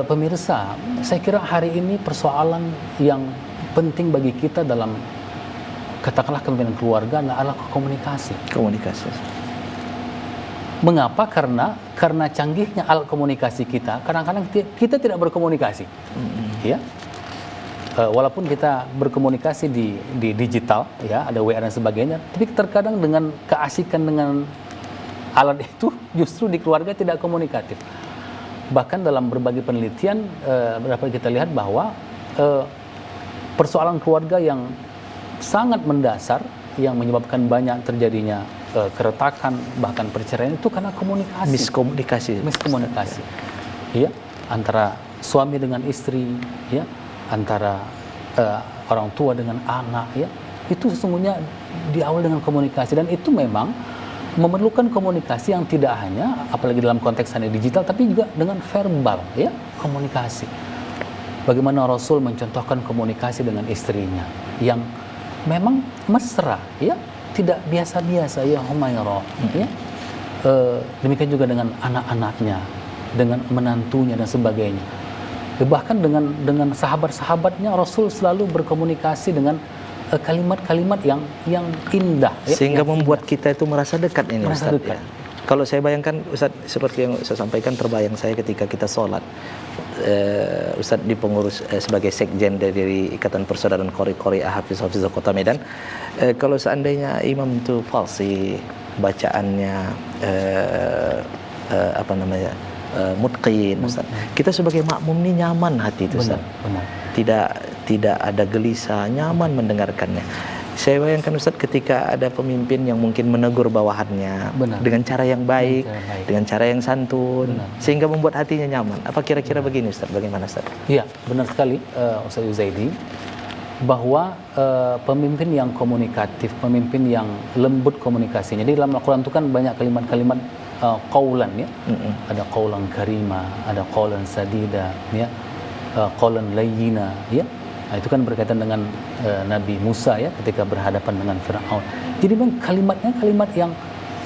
pemirsa, saya kira hari ini persoalan yang penting bagi kita dalam katakanlah kepemimpinan keluarga adalah komunikasi. Komunikasi. Mengapa? Karena canggihnya alat komunikasi kita, kadang-kadang kita tidak berkomunikasi. Ya. Walaupun kita berkomunikasi di digital, ya, ada WA dan sebagainya, tapi terkadang dengan keasikan dengan alat itu justru di keluarga tidak komunikatif. Bahkan dalam berbagai penelitian dapat kita lihat bahwa persoalan keluarga yang sangat mendasar yang menyebabkan banyak terjadinya keretakan, bahkan perceraian itu karena komunikasi. Miskomunikasi. Ya, antara suami dengan istri, ya, antara orang tua dengan anak, ya. Itu sesungguhnya diawali dengan komunikasi, dan itu memang memerlukan komunikasi yang tidak hanya apalagi dalam konteks hanya digital, tapi juga dengan verbal, ya, komunikasi. Bagaimana Rasul mencontohkan komunikasi dengan istrinya yang memang mesra, ya, tidak biasa-biasa, ya, Humairah, ya. Demikian juga dengan anak-anaknya, dengan menantunya dan sebagainya. Bahkan dengan sahabat-sahabatnya Rasul selalu berkomunikasi dengan kalimat-kalimat yang indah, ya, sehingga yang membuat indah. kita itu merasa dekat ini, merasa Ustaz, dekat. ya. Kalau saya bayangkan, Ustaz, seperti yang saya sampaikan, terbayang saya ketika kita sholat, Ustaz di pengurus sebagai sekjen dari Ikatan Persaudaraan Qori Hafiz Kota Medan. Kalau seandainya imam itu falsi, bacaannya mutqin, Ustaz, kita sebagai makmum ini nyaman hati itu, Ustaz. Benar. Tidak ada gelisah, nyaman mendengarkannya. Saya bayangkan, Ustaz, ketika ada pemimpin yang mungkin menegur bawahannya dengan cara yang baik, dengan cara yang santun, sehingga membuat hatinya nyaman. Apa kira-kira begini, Ustaz? Bagaimana, Ustaz? Iya, benar sekali, Ustaz Yuzaidi, bahwa pemimpin yang komunikatif, pemimpin yang lembut komunikasinya. Jadi dalam Al-Quran itu kan banyak kalimat-kalimat qaulan, ya. Ada qaulan karima, ada qaulan sadida, ya, qaulan layyina, ya. Nah, itu kan berkaitan dengan Nabi Musa, ya, ketika berhadapan dengan Firaun. Jadi memang kalimatnya kalimat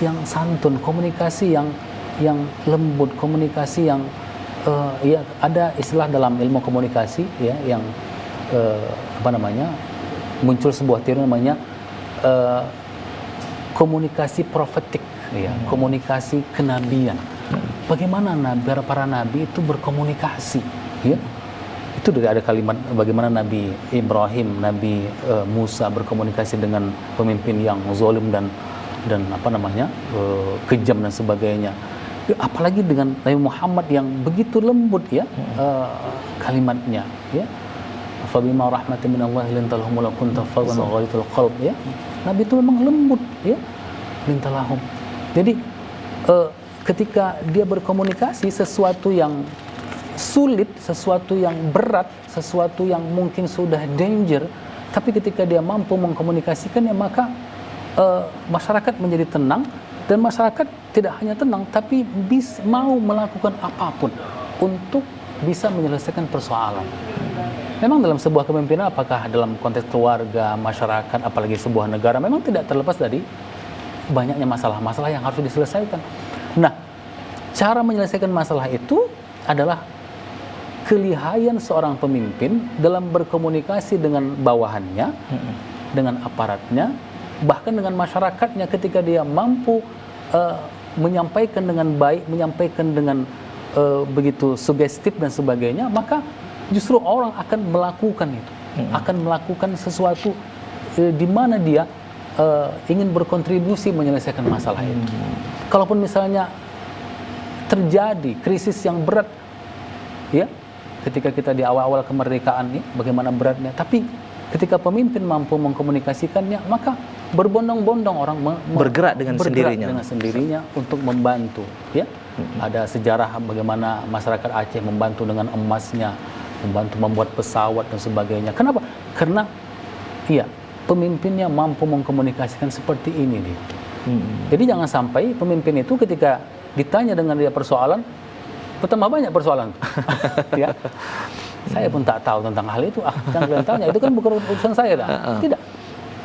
yang santun, komunikasi yang lembut, komunikasi yang ya, ada istilah dalam ilmu komunikasi, ya, yang muncul sebuah teori namanya komunikasi profetik, ya, komunikasi kenabian. Bagaimana para nabi itu berkomunikasi, ya. Itu ada kalimat bagaimana Nabi Ibrahim, Nabi Musa berkomunikasi dengan pemimpin yang zalim dan kejam dan sebagainya. Apalagi dengan Nabi Muhammad yang begitu lembut, ya, kalimatnya, ya. Fabima rahmatin minallahi lintalahum wa kunta fadlan ghalitul qalb, ya. Nabi itu memang lembut, ya, lintalahum. Jadi ketika dia berkomunikasi sesuatu yang sulit, sesuatu yang berat, sesuatu yang mungkin sudah danger, tapi ketika dia mampu mengkomunikasikannya, maka masyarakat menjadi tenang, dan masyarakat tidak hanya tenang tapi mau melakukan apapun untuk bisa menyelesaikan persoalan. Memang dalam sebuah kepemimpinan, apakah dalam konteks keluarga, masyarakat, apalagi sebuah negara, memang tidak terlepas dari banyaknya masalah-masalah yang harus diselesaikan. Nah, cara menyelesaikan masalah itu adalah kelihayan seorang pemimpin dalam berkomunikasi dengan bawahannya, dengan aparatnya, bahkan dengan masyarakatnya. Ketika dia mampu menyampaikan dengan baik, menyampaikan dengan begitu sugestif dan sebagainya, maka justru orang akan melakukan itu, akan melakukan sesuatu di mana dia ingin berkontribusi menyelesaikan masalah itu. Kalaupun misalnya terjadi krisis yang berat, ya, ketika kita di awal-awal kemerdekaan, ya, bagaimana beratnya, tapi ketika pemimpin mampu mengkomunikasikannya, maka berbondong-bondong orang bergerak dengan sendirinya untuk membantu, ya. Ada sejarah bagaimana masyarakat Aceh membantu dengan emasnya, membantu membuat pesawat dan sebagainya. Kenapa? Karena iya, pemimpinnya mampu mengkomunikasikan seperti ini dia. Jadi jangan sampai pemimpin itu ketika ditanya dengan dia persoalan, bertambah banyak persoalan. Ya. Saya pun tak tahu tentang hal itu. Jangan kalian tanya, itu kan bukan urusan saya dah. Tidak.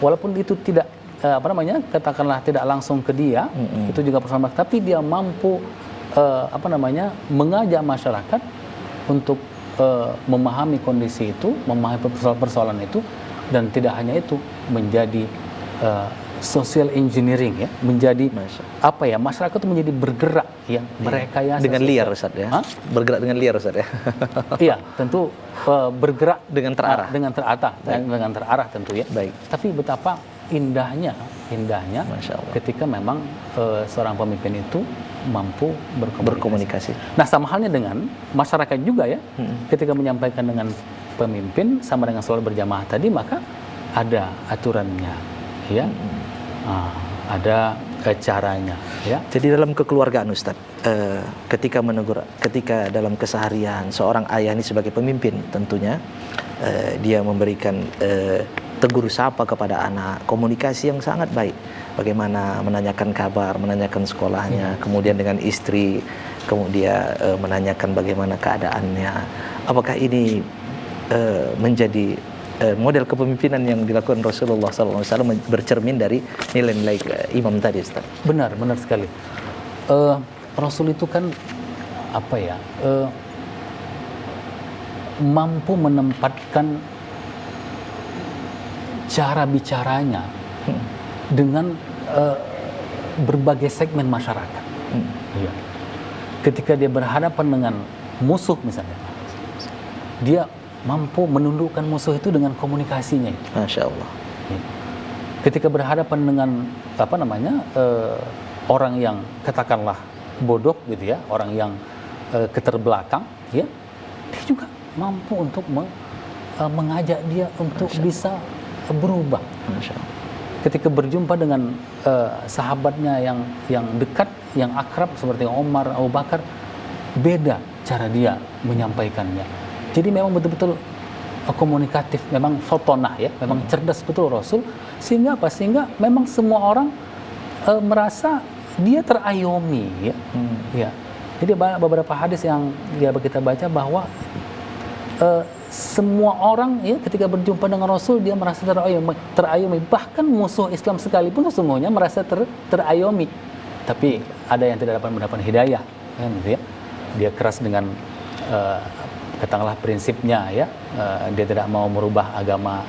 Walaupun itu tidak katakanlah tidak langsung ke dia, itu juga persoalan, tapi dia mampu mengajak masyarakat untuk memahami kondisi itu, memahami persoalan itu, dan tidak hanya itu, menjadi social engineering, ya, menjadi masyarakat itu menjadi bergerak, ya, merekayasa dengan liar, Ustaz, ya. Bergerak dengan liar, Ustaz, ya. Iya, tentu bergerak dengan terarah, dengan terarah tentu, ya. Baik. Tapi betapa indahnya ketika memang seorang pemimpin itu mampu berkomunikasi. Nah, sama halnya dengan masyarakat juga, ya. Ketika menyampaikan dengan pemimpin sama dengan sholat berjamaah tadi, maka ada aturannya, ya. Ada caranya, ya. Jadi dalam kekeluargaan, Ustaz, ketika menegur, ketika dalam keseharian seorang ayah ini sebagai pemimpin, tentunya dia memberikan tegur sapa kepada anak, komunikasi yang sangat baik. Bagaimana menanyakan kabar, menanyakan sekolahnya, kemudian dengan istri, kemudian menanyakan bagaimana keadaannya. Apakah ini menjadi model kepemimpinan yang dilakukan Rasulullah SAW bercermin dari nilai-nilai imam tadi, Ustaz? Benar sekali. Rasul itu kan mampu menempatkan cara bicaranya dengan berbagai segmen masyarakat. Iya. Ketika dia berhadapan dengan musuh misalnya, dia mampu menundukkan musuh itu dengan komunikasinya. Masya Allah. Ketika berhadapan dengan orang yang katakanlah bodoh, gitu ya, orang yang keterbelakang, ya, dia juga mampu untuk mengajak dia untuk bisa berubah. Masya Allah. Ketika berjumpa dengan sahabatnya yang dekat, yang akrab seperti Umar, Abu Bakar, beda cara dia menyampaikannya. Jadi memang betul-betul komunikatif, memang fotonah, ya, memang cerdas betul Rasul, sehingga memang semua orang merasa dia terayomi, ya. Ya. Jadi beberapa hadis yang kita baca bahwa semua orang, ya, ketika berjumpa dengan Rasul dia merasa terayomi, bahkan musuh Islam sekalipun sesungguhnya merasa terayomi. Tapi ada yang tidak dapat mendapat hidayah, kan, gitu ya. Dia keras dengan katakanlah prinsipnya, ya, dia tidak mau merubah agama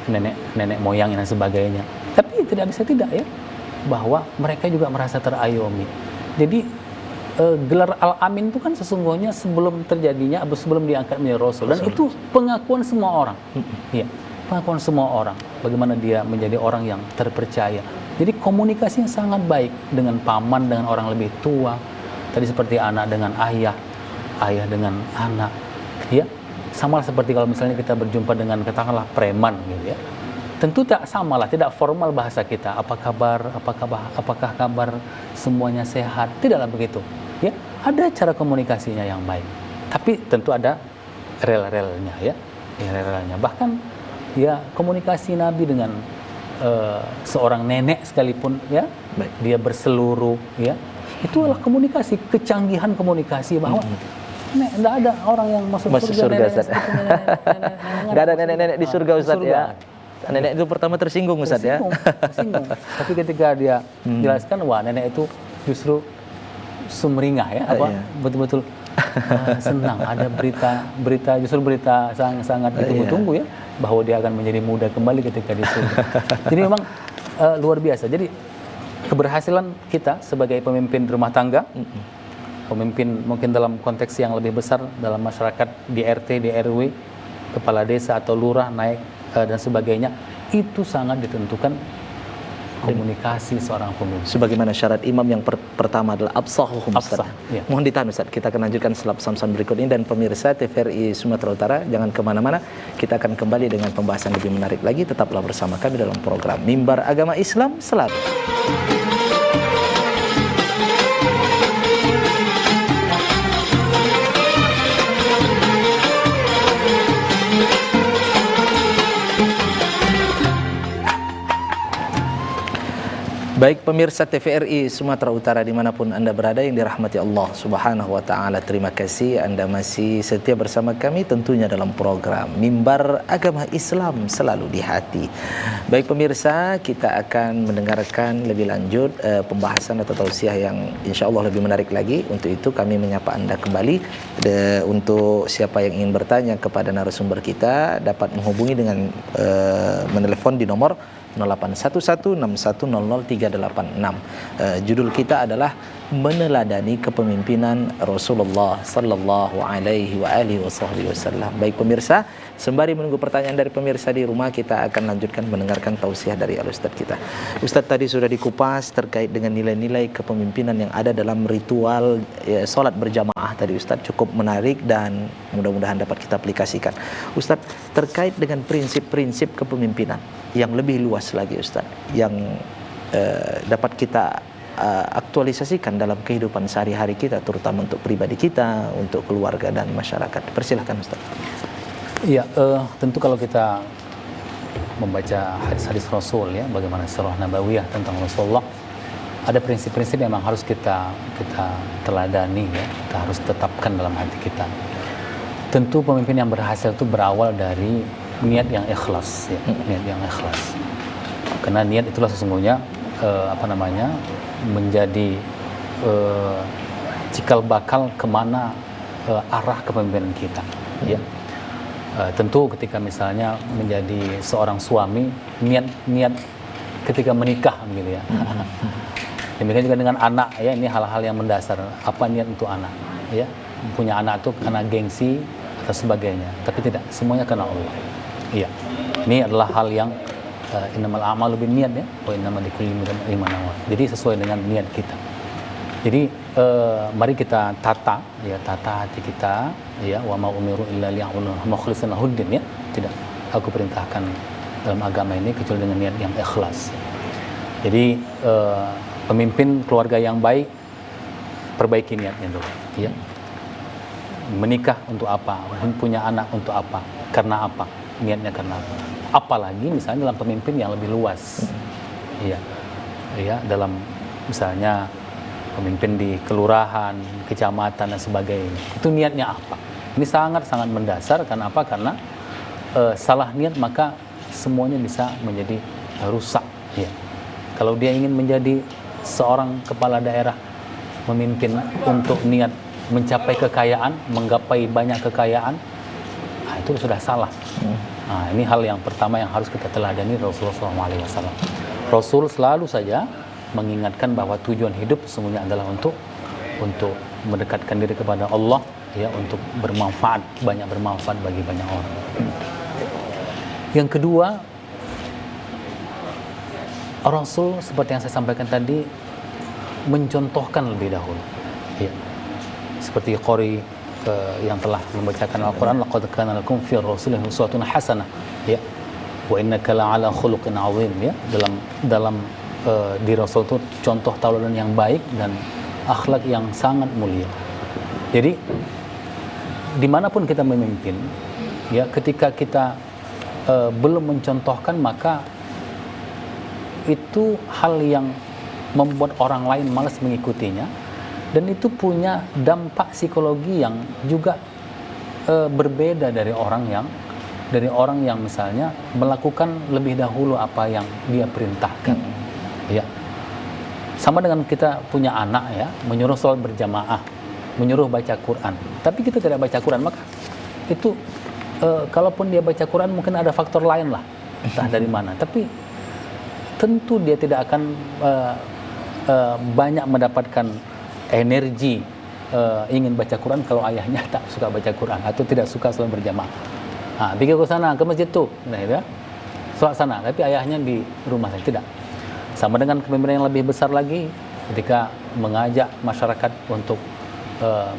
nenek moyang dan sebagainya. Tapi tidak bisa tidak, ya, bahwa mereka juga merasa terayomi. Jadi gelar Al-Amin itu kan sesungguhnya sebelum terjadinya, sebelum diangkat menjadi Rasul, dan itu pengakuan semua orang. Ya, pengakuan semua orang bagaimana dia menjadi orang yang terpercaya. Jadi komunikasinya sangat baik dengan paman, dengan orang lebih tua. Tadi seperti anak dengan ayah dengan anak, ya. Sama seperti kalau misalnya kita berjumpa dengan katakanlah preman, gitu ya. Tentu tak samalah, tidak formal bahasa kita. Apa kabar? Apakah kabar semuanya sehat? Tidaklah begitu, ya. Ada cara komunikasinya yang baik. Tapi tentu ada rel-relnya, ya. Rel-relnya. Bahkan, ya, komunikasi Nabi dengan seorang nenek sekalipun, ya, dia berseluruh, ya. Itu adalah komunikasi, kecanggihan komunikasi bahwa tidak ada orang yang masuk surga, Ustaz. Tidak ada nenek-nenek di surga, Ustaz, ya. Nenek itu pertama tersinggung, Ustaz, ya. Tersinggung. Tapi ketika dia jelaskan, wah, nenek itu justru sumringah, ya, betul-betul senang. Ada berita sangat ditunggu-tunggu, ya, bahwa dia akan menjadi muda kembali ketika di surga. Jadi memang luar biasa. Jadi keberhasilan kita sebagai pemimpin rumah tangga pemimpin mungkin dalam konteks yang lebih besar dalam masyarakat, di RT, di RW, kepala desa atau lurah naik dan sebagainya, itu sangat ditentukan komunikasi seorang pemimpin. Sebagaimana syarat imam yang pertama adalah absahuhum, Ustaz. Absah, ya. Mohon ditahan, Ustaz. Kita akan lanjutkan setelah pesan-pesan berikut ini, dan pemirsa TVRI Sumatera Utara, jangan kemana-mana. Kita akan kembali dengan pembahasan lebih menarik lagi. Tetaplah bersama kami dalam program Mimbar Agama Islam Selalu. Baik pemirsa TVRI Sumatera Utara dimanapun Anda berada yang dirahmati Allah Subhanahu wa Ta'ala, terima kasih Anda masih setia bersama kami tentunya dalam program Mimbar Agama Islam Selalu di Hati. Baik pemirsa, kita akan mendengarkan lebih lanjut pembahasan atau tausiah yang insya Allah lebih menarik lagi. Untuk itu kami menyapa Anda kembali. Untuk siapa yang ingin bertanya kepada narasumber kita dapat menghubungi dengan menelepon di nomor 081161000386. Judul kita adalah meneladani kepemimpinan Rasulullah sallallahu alaihi wasallam. Baik pemirsa, sembari menunggu pertanyaan dari pemirsa di rumah, kita akan lanjutkan mendengarkan tausiah dari Al-Ustadz kita. Ustadz tadi sudah dikupas terkait dengan nilai-nilai kepemimpinan yang ada dalam ritual salat berjamaah tadi, Ustadz, cukup menarik dan mudah-mudahan dapat kita aplikasikan. Ustadz, terkait dengan prinsip-prinsip kepemimpinan yang lebih luas lagi, Ustadz, yang dapat kita aktualisasikan dalam kehidupan sehari-hari kita, terutama untuk pribadi kita, untuk keluarga dan masyarakat. Persilahkan, Ustaz. Iya, tentu kalau kita membaca hadis-hadis Rasul, ya, bagaimana sirah nabawiyah tentang Rasulullah, ada prinsip-prinsip yang memang harus kita teladani, ya, kita harus tetapkan dalam hati kita. Tentu pemimpin yang berhasil itu berawal dari niat yang ikhlas, ya, niat yang ikhlas. Karena niat itulah sesungguhnya menjadi cikal bakal kemana arah kepemimpinan kita, ya. Tentu ketika misalnya menjadi seorang suami, niat ketika menikah, gitu ya. Demikian juga dengan anak, ya, ini hal-hal yang mendasar. Apa niat untuk anak, ya? Punya anak itu karena gengsi atau sebagainya, tapi tidak, semuanya karena Allah. Iya, ini adalah hal yang innamal a'malu binniyat, ya, wa innamal likulli imrin ma nawa. Jadi sesuai dengan niat kita. Jadi mari kita tata hati kita, ya, wa ma umiru illa liya'budu mukhlishina lahuddin, ya. Tidak aku perintahkan dalam agama ini kecuali dengan niat yang ikhlas. Jadi pemimpin keluarga yang baik, perbaiki niatnya dulu, ya. Menikah untuk apa? Punya anak untuk apa? Karena apa? Niatnya karena apa? Apalagi misalnya dalam pemimpin yang lebih luas, ya, dalam misalnya pemimpin di kelurahan, kecamatan dan sebagainya, itu niatnya apa? Ini sangat-sangat mendasar. Karena apa? Karena salah niat maka semuanya bisa menjadi rusak, ya. Kalau dia ingin menjadi seorang kepala daerah, memimpin untuk niat mencapai kekayaan, menggapai banyak kekayaan, itu sudah salah. Nah, ini hal yang pertama yang harus kita teladani Rasulullah SAW. Rasul selalu saja mengingatkan bahwa tujuan hidup sesungguhnya adalah untuk mendekatkan diri kepada Allah, ya, untuk bermanfaat, banyak bermanfaat bagi banyak orang. Yang kedua, Rasul seperti yang saya sampaikan tadi mencontohkan lebih dahulu, ya. Seperti Qori yang telah membacakan Al-Quran, laqad kana lakum fi Rasulillahi uswatun hasanah, ya, wa innaka la'ala khuluqin 'azim, ya. Dalam di Rasul itu contoh tauladan yang baik dan akhlak yang sangat mulia. Jadi dimanapun kita memimpin, ya, ketika kita belum mencontohkan, maka itu hal yang membuat orang lain malas mengikutinya. Dan itu punya dampak psikologi yang juga berbeda dari orang yang misalnya melakukan lebih dahulu apa yang dia perintahkan, ya. Sama dengan kita punya anak, ya, menyuruh sholat berjamaah, menyuruh baca Quran, tapi kita tidak baca Quran, maka itu kalaupun dia baca Quran mungkin ada faktor lain lah, entah dari mana, tapi tentu dia tidak akan banyak mendapatkan energi ingin baca Quran kalau ayahnya tak suka baca Quran atau tidak suka salat berjamaah. Pergi ke sana, ke masjid tu, nah, gitu, solat sana, tapi ayahnya di rumah saya tidak. Sama dengan kepemimpinan yang lebih besar lagi, ketika mengajak masyarakat untuk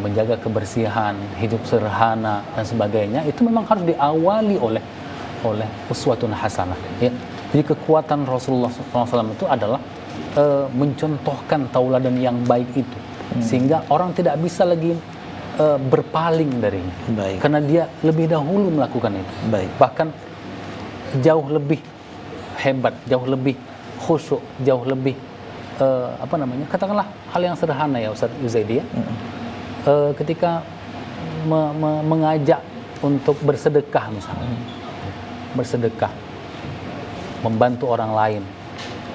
menjaga kebersihan, hidup sederhana dan sebagainya, itu memang harus diawali oleh uswatun hasanah. Ya. Jadi kekuatan Rasulullah SAW itu adalah mencontohkan tauladan yang baik itu, sehingga orang tidak bisa lagi berpaling darinya. Baik. Karena dia lebih dahulu melakukan itu. Baik. Bahkan jauh lebih hebat, jauh lebih khusyuk, jauh lebih katakanlah hal yang sederhana ya Ustaz Yuzaidi ya. Ketika mengajak untuk bersedekah misalnya. Bersedekah, membantu orang lain,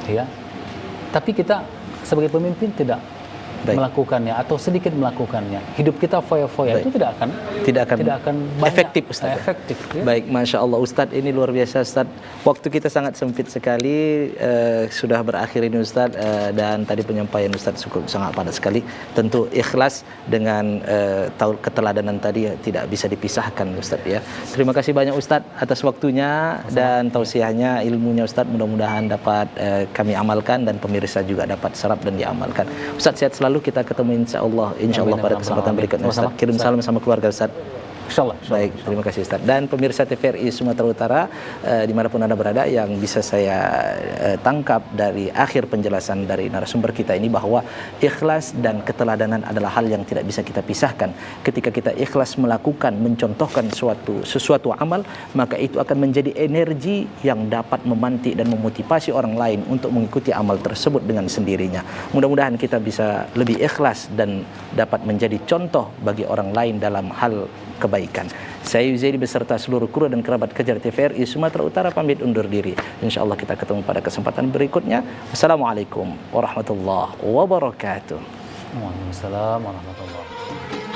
ya. Tapi kita sebagai pemimpin tidak melakukannya atau sedikit melakukannya. Hidup kita foya-foya, itu tidak akan efektif, Ustaz. Efektif. Ya? Baik, Masya Allah Ustaz, ini luar biasa Ustaz. Waktu kita sangat sempit sekali, sudah berakhir ini Ustaz, dan tadi penyampaian Ustaz sangat padat sekali. Tentu ikhlas dengan keteladanan tadi tidak bisa dipisahkan Ustaz ya. Terima kasih banyak Ustaz atas waktunya dan tausiahnya, ilmunya Ustaz. Mudah-mudahan dapat kami amalkan dan pemirsa juga dapat serap dan diamalkan. Ustaz, sehat selalu. Kita ketemu insya Allah pada kesempatan berikutnya Ustaz. Kirim salam sama keluarga Ustaz. Insyaallah. Baik, terima kasih Ustaz. Dan pemirsa TVRI Sumatera Utara, dimanapun Anda berada, yang bisa saya tangkap dari akhir penjelasan dari narasumber kita ini, bahwa ikhlas dan keteladanan adalah hal yang tidak bisa kita pisahkan. Ketika kita ikhlas melakukan, mencontohkan sesuatu amal, maka itu akan menjadi energi yang dapat memantik dan memotivasi orang lain untuk mengikuti amal tersebut dengan sendirinya. Mudah-mudahan kita bisa lebih ikhlas dan dapat menjadi contoh bagi orang lain dalam hal kebaikan. Saya Yuzaidi beserta seluruh kru dan kerabat Kejar TVRI Sumatera Utara pamit undur diri. InsyaAllah kita ketemu pada kesempatan berikutnya. Wassalamualaikum warahmatullahi wabarakatuh. Waalaikumsalam warahmatullahi wabarakatuh.